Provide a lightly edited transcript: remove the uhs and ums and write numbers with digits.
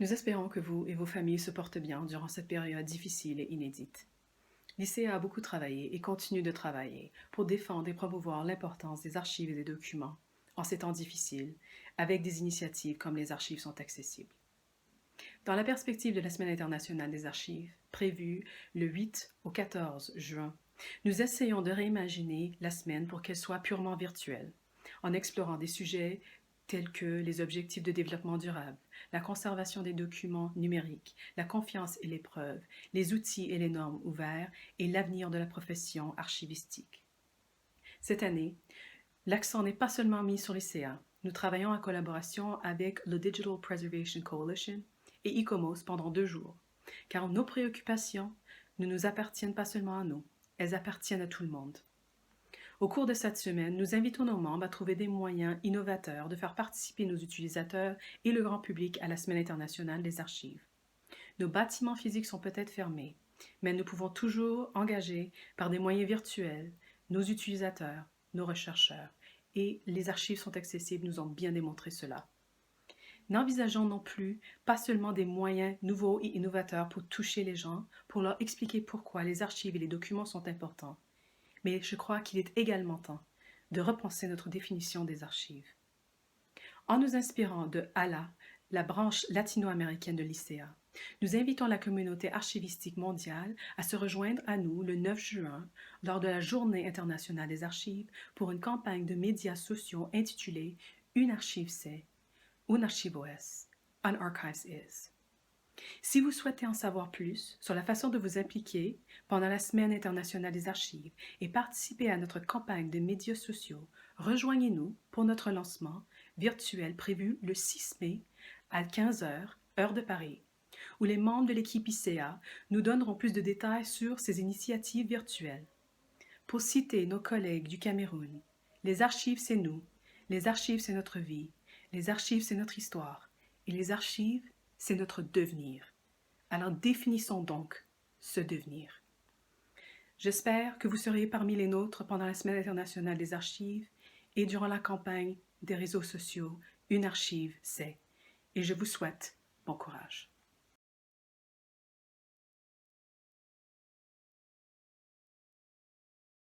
Nous espérons que vous et vos familles se portent bien durant cette période difficile et inédite. L'ICEA a beaucoup travaillé et continue de travailler pour défendre et promouvoir l'importance des archives et des documents en ces temps difficiles, avec des initiatives comme les archives sont accessibles. Dans la perspective de la Semaine internationale des archives, prévue le 8 au 14 juin, nous essayons de réimaginer la semaine pour qu'elle soit purement virtuelle, en explorant des sujets tels que les objectifs de développement durable, la conservation des documents numériques, la confiance et les preuves, les outils et les normes ouverts et l'avenir de la profession archivistique. Cette année, l'accent n'est pas seulement mis sur les CA. Nous travaillons en collaboration avec le Digital Preservation Coalition et ICOMOS pendant 2 jours, car nos préoccupations ne nous appartiennent pas seulement à nous, elles appartiennent à tout le monde. Au cours de cette semaine, nous invitons nos membres à trouver des moyens innovateurs de faire participer nos utilisateurs et le grand public à la Semaine internationale des archives. Nos bâtiments physiques sont peut-être fermés, mais nous pouvons toujours engager par des moyens virtuels nos utilisateurs, nos rechercheurs, et les archives sont accessibles, nous ont bien démontré cela. N'envisageons non plus pas seulement des moyens nouveaux et innovateurs pour toucher les gens, pour leur expliquer pourquoi les archives et les documents sont importants, mais je crois qu'il est également temps de repenser notre définition des archives. En nous inspirant de ALA, la branche latino-américaine de l'ICEA, nous invitons la communauté archivistique mondiale à se rejoindre à nous le 9 juin lors de la Journée internationale des archives pour une campagne de médias sociaux intitulée « Une archive c'est, un archivo es, an archives is ». Si vous souhaitez en savoir plus sur la façon de vous impliquer pendant la Semaine internationale des archives et participer à notre campagne de médias sociaux, rejoignez-nous pour notre lancement virtuel prévu le 6 mai à 15h, heure de Paris, où les membres de l'équipe ICEA nous donneront plus de détails sur ces initiatives virtuelles. Pour citer nos collègues du Cameroun, les archives c'est nous, les archives c'est notre vie, les archives c'est notre histoire, et les archives c'est notre devenir. Alors définissons donc ce devenir. J'espère que vous serez parmi les nôtres pendant la Semaine internationale des archives et durant la campagne des réseaux sociaux. Une archive c'est. Et je vous souhaite bon courage.